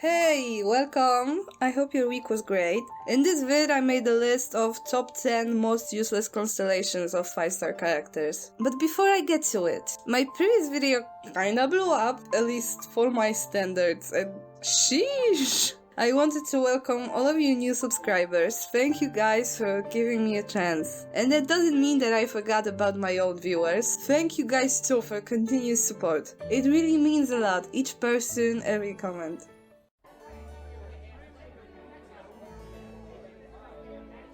Hey, welcome! I hope your week was great. In this vid I made a list of top 10 most useless constellations of 5-star characters. But before I get to it, my previous video kinda blew up, at least for my standards, and sheesh! I wanted to welcome all of you new subscribers. Thank you guys for giving me a chance. And that doesn't mean that I forgot about my old viewers. Thank you guys too for continuous support. It really means a lot, each person, every comment.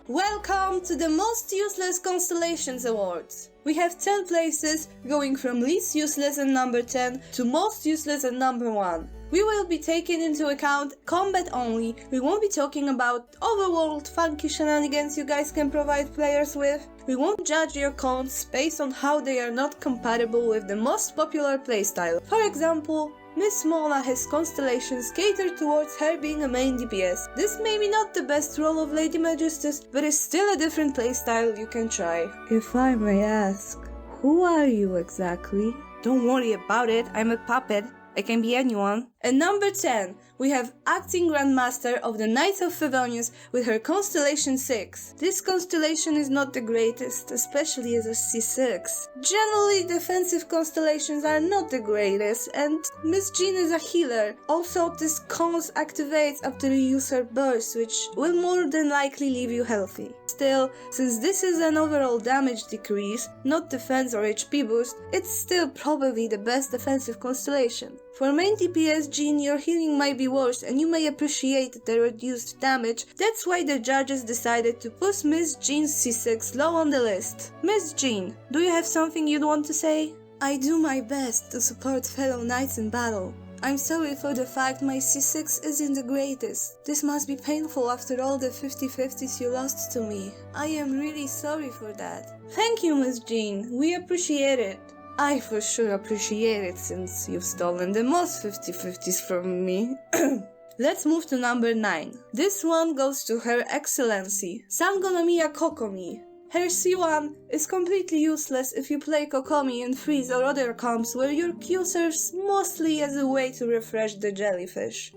Welcome to the Most Useless Constellations Awards. We have 10 places, going from least useless at number 10 to most useless at number 1. We will be taking into account combat only. We won't be talking about overworld funky shenanigans you guys can provide players with. We won't judge your consts based on how they are not compatible with the most popular playstyle. For example, Miss Mola has constellations catered towards her being a main DPS. This may be not the best role of Lady Magisters, but is still a different playstyle you can try. If I may ask, who are you exactly? Don't worry about it, I'm a puppet. I can be anyone. At number 10, we have Acting Grandmaster of the Knights of Favonius with her Constellation 6. This constellation is not the greatest, especially as a C6. Generally, defensive constellations are not the greatest, and Miss Jean is a healer. Also, this const activates after you use her burst, which will more than likely leave you healthy. Still, since this is an overall damage decrease, not defense or HP boost, it's still probably the best defensive constellation. For main DPS Jean, your healing might be worse and you may appreciate the reduced damage. That's why the judges decided to push Miss Jean's C6 low on the list. Miss Jean, do you have something you'd want to say? I do my best to support fellow knights in battle. I'm sorry for the fact my C6 isn't the greatest. This must be painful after all the 50-50s you lost to me. I am really sorry for that. Thank you, Miss Jean. We appreciate it. I for sure appreciate it since you've stolen the most 50-50s from me. Let's move to number 9. This one goes to Her Excellency, Sangonomiya Kokomi. Her C1 is completely useless if you play Kokomi in freeze or other comps where your Q serves mostly as a way to refresh the jellyfish.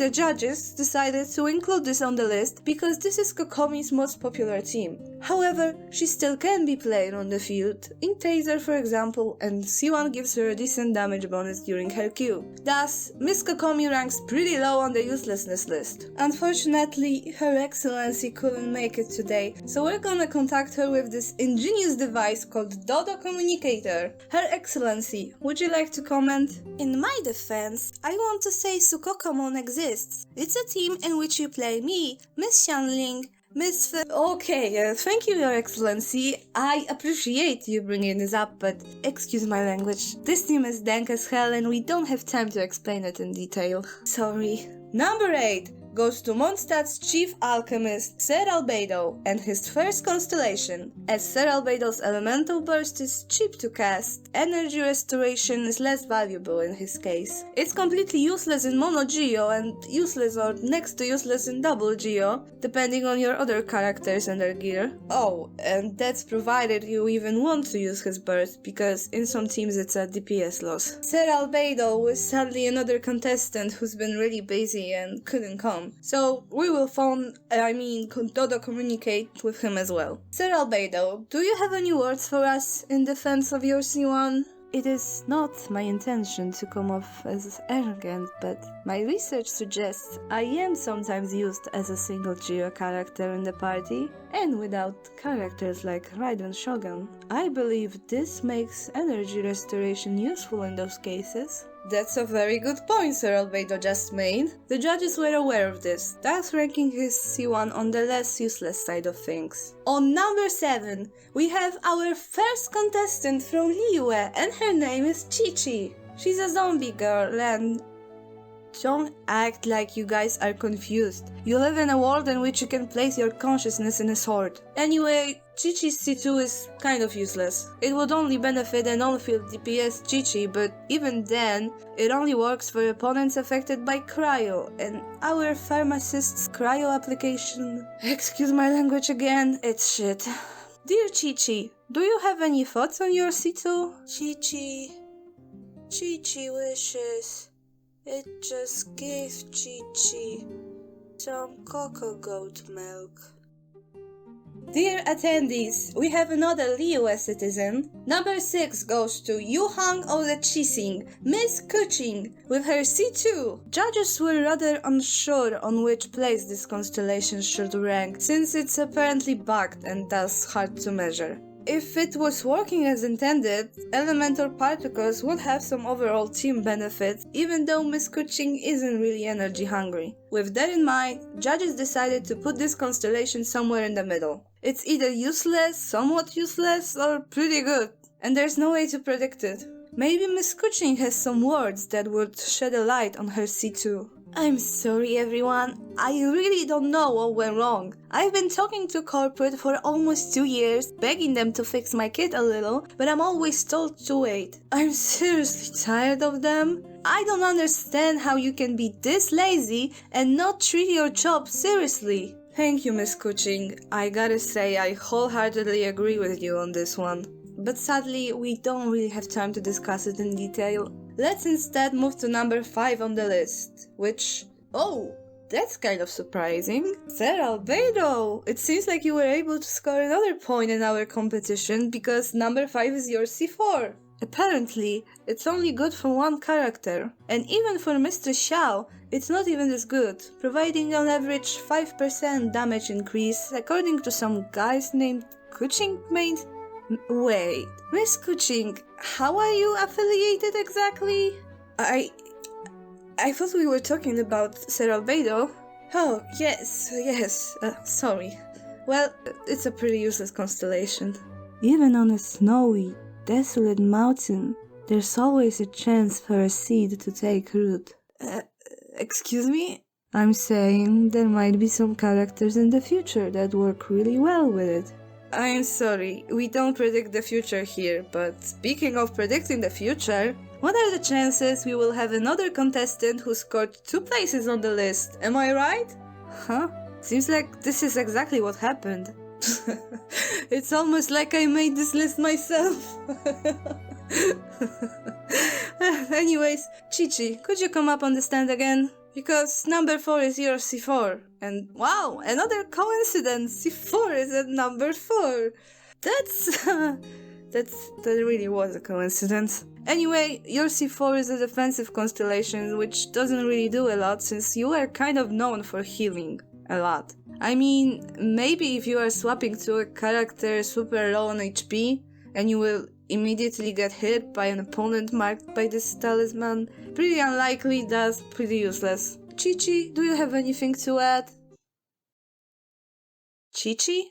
The judges decided to include this on the list because this is Kokomi's most popular team. However, she still can be played on the field, in Taser for example, and C1 gives her a decent damage bonus during her Q. Thus, Miss Kokomi ranks pretty low on the uselessness list. Unfortunately, Her Excellency couldn't make it today, so we're gonna contact her with this ingenious device called Dodo Communicator. Her Excellency, would you like to comment? In my defense, I want to say Sukokomon exists. It's a team in which you play me, Miss Xianling, Okay, thank you, Your Excellency. I appreciate you bringing this up, but excuse my language. This team is dank as hell and we don't have time to explain it in detail. Sorry. Number 8 goes to Mondstadt's chief alchemist, Ser Albedo, and his first constellation. As Ser Albedo's elemental burst is cheap to cast, energy restoration is less valuable in his case. It's completely useless in mono Geo and useless or next to useless in double Geo, depending on your other characters and their gear. Oh, and that's provided you even want to use his burst, because in some teams it's a DPS loss. Ser Albedo was sadly another contestant who's been really busy and couldn't come. So we will Dodo communicate with him as well. Ser Albedo, do you have any words for us in defense of your C1? It is not my intention to come off as arrogant, but my research suggests I am sometimes used as a single Geo character in the party, and without characters like Raiden Shogun. I believe this makes energy restoration useful in those cases. That's a very good point Ser Albedo just made. The judges were aware of this, thus ranking his C1 on the less useless side of things. On number 7, we have our first contestant from Liyue, and her name is Chi-Chi. She's a zombie girl and... Don't act like you guys are confused. You live in a world in which you can place your consciousness in a sword. Anyway, Chi-Chi's C2 is kind of useless. It would only benefit an on-field DPS Chi-Chi, but even then, it only works for opponents affected by cryo, and our pharmacist's cryo application... Excuse my language again, it's shit. Dear Chi-Chi, do you have any thoughts on your C2? Chi-Chi wishes It just gave Chi-Chi some cocoa goat milk. Dear attendees, we have another Liyue citizen. Number 6 goes to Yuhang of the Chising, Miss Kuching, with her C2. Judges were rather unsure on which place this constellation should rank, since it's apparently bugged and thus hard to measure. If it was working as intended, elemental particles would have some overall team benefits, even though Miss Kuching isn't really energy hungry. With that in mind, judges decided to put this constellation somewhere in the middle. It's either useless, somewhat useless, or pretty good, and there's no way to predict it. Maybe Miss Kuching has some words that would shed a light on her C2. I'm sorry everyone, I really don't know what went wrong. I've been talking to corporate for almost 2 years, begging them to fix my kit a little, but I'm always told to wait. I'm seriously tired of them. I don't understand how you can be this lazy and not treat your job seriously. Thank you, Miss Kuching. I gotta say, I wholeheartedly agree with you on this one. But sadly, we don't really have time to discuss it in detail. Let's instead move to number 5 on the list, which... oh, that's kind of surprising. Sir Albedo! It seems like you were able to score another point in our competition because number 5 is your C4. Apparently, it's only good for one character, and even for Mr. Xiao, it's not even as good, providing on average 5% damage increase according to some guys named Kuching mate. Wait, Miss Kuching, how are you affiliated exactly? I thought we were talking about Sir Albedo. Oh, yes, sorry. Well, it's a pretty useless constellation. Even on a snowy, desolate mountain, there's always a chance for a seed to take root. Excuse me? I'm saying there might be some characters in the future that work really well with it. I'm sorry, we don't predict the future here, but speaking of predicting the future, what are the chances we will have another contestant who scored 2 places on the list? Am I right? Huh? Seems like this is exactly what happened. It's almost like I made this list myself. Anyways, Chi-Chi, could you come up on the stand again? Because number 4 is your C4. And wow, another coincidence! C4 is at number 4. That really was a coincidence. Anyway, your C4 is a defensive constellation, which doesn't really do a lot since you are kind of known for healing a lot. I mean, maybe if you are swapping to a character super low on HP, and you will immediately get hit by an opponent marked by this talisman, pretty unlikely, thus pretty useless. Chi-Chi, do you have anything to add? Chi-Chi?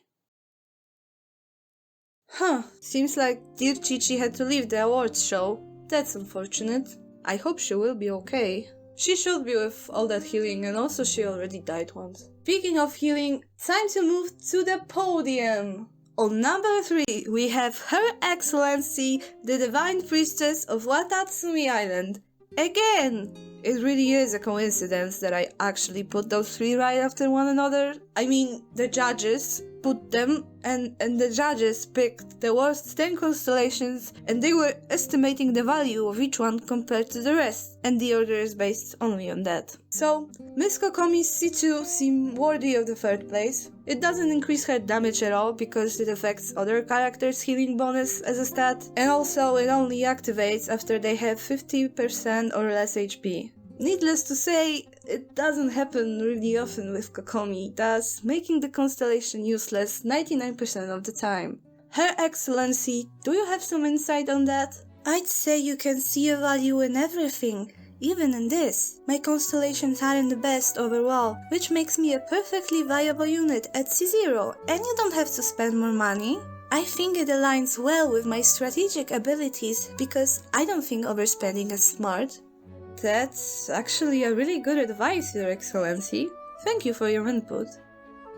Huh, seems like dear Chi-Chi had to leave the awards show. That's unfortunate. I hope she will be okay. She should be with all that healing, and also she already died once. Speaking of healing, time to move to the podium! On number 3, we have Her Excellency, the Divine Priestess of Watatsumi Island. Again! It really is a coincidence that I actually put those 3 right after one another. I mean, the judges put them, and the judges picked the worst 10 constellations, and they were estimating the value of each one compared to the rest, and the order is based only on that. So, Miss Kokomi's C2 seem worthy of the 3rd place. It doesn't increase her damage at all because it affects other characters' healing bonus as a stat, and also it only activates after they have 50% or less HP. Needless to say, it doesn't happen really often with Kokomi, thus making the constellation useless 99% of the time. Her Excellency, do you have some insight on that? I'd say you can see a value in everything, even in this. My constellations aren't the best overall, which makes me a perfectly viable unit at C0, and you don't have to spend more money. I think it aligns well with my strategic abilities because I don't think overspending is smart. That's actually a really good advice, Your Excellency. Thank you for your input.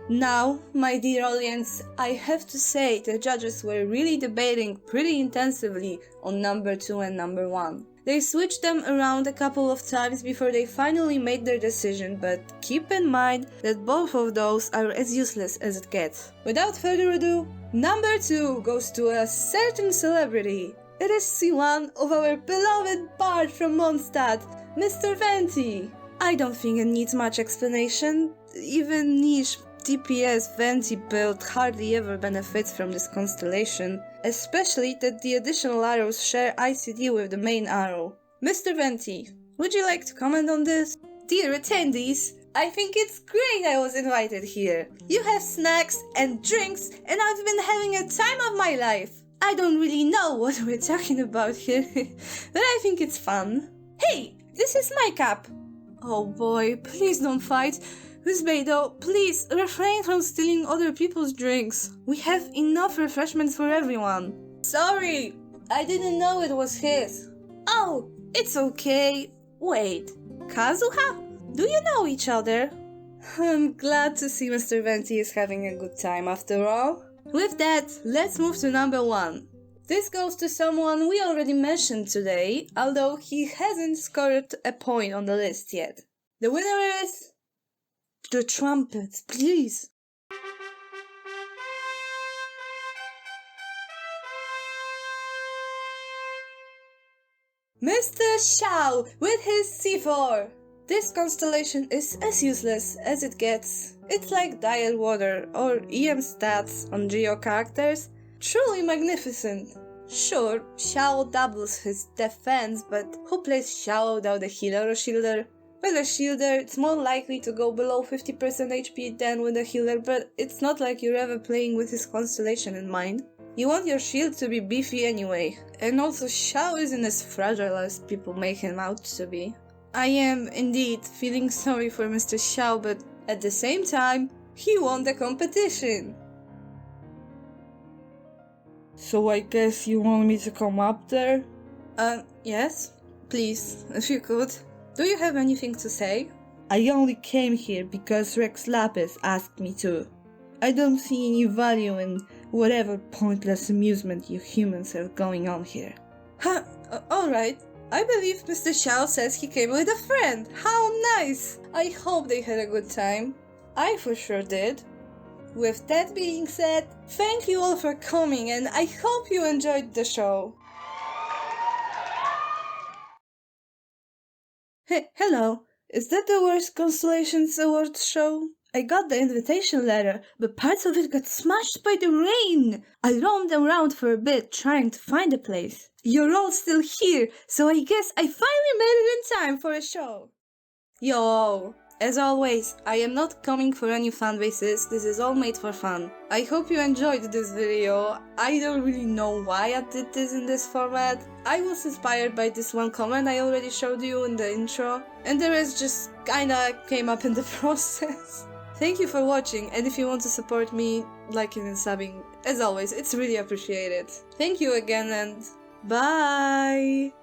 Now, my dear audience, I have to say the judges were really debating pretty intensively on number 2 and number 1. They switched them around a couple of times before they finally made their decision, but keep in mind that both of those are as useless as it gets. Without further ado, number 2 goes to a certain celebrity. it is C1 of our beloved bard from Mondstadt, Mr. Venti. I don't think it needs much explanation. Even niche DPS Venti build hardly ever benefits from this constellation, especially that the additional arrows share ICD with the main arrow. Mr. Venti, would you like to comment on this? Dear attendees, I think it's great I was invited here. You have snacks and drinks, and I've been having a time of my life. I don't really know what we're talking about here, but I think it's fun. Hey, this is my cup. Oh boy, please don't fight. Miss Beidou, please refrain from stealing other people's drinks. We have enough refreshments for everyone. Sorry, I didn't know it was his. Oh, it's okay. Wait, Kazuha? Do you know each other? I'm glad to see Mr. Venti is having a good time after all. With that, let's move to number 1. This goes to someone we already mentioned today, although he hasn't scored a point on the list yet. The winner is... The trumpets, please. Mr. Xiao with his C4! This constellation is as useless as it gets. It's like Dire Water or EM stats on Geo characters. Truly magnificent. Sure, Xiao doubles his defense, but who plays Xiao without a healer or shielder? With a shielder, it's more likely to go below 50% HP than with a healer, but it's not like you're ever playing with his constellation in mind. You want your shield to be beefy anyway, and also Xiao isn't as fragile as people make him out to be. I am indeed feeling sorry for Mr. Xiao, but at the same time, he won the competition. So I guess you want me to come up there? Yes, please, if you could. Do you have anything to say? I only came here because Rex Lapis asked me to. I don't see any value in whatever pointless amusement you humans have going on here. Huh, alright. I believe Mr. Xiao says he came with a friend. How nice! I hope they had a good time. I for sure did. With that being said, thank you all for coming and I hope you enjoyed the show. Hey, hello. Is that the worst Constellations Awards show? I got the invitation letter, but parts of it got smashed by the rain. I roamed around for a bit trying to find a place. You're all still here, so I guess I finally made it in time for a show. Yo, as always, I am not coming for any fan bases, this is all made for fun. I hope you enjoyed this video. I don't really know why I did this in this format. I was inspired by this one comment I already showed you in the intro, and the rest just kinda came up in the process. Thank you for watching, and if you want to support me, liking and subbing, as always, it's really appreciated. Thank you again and bye!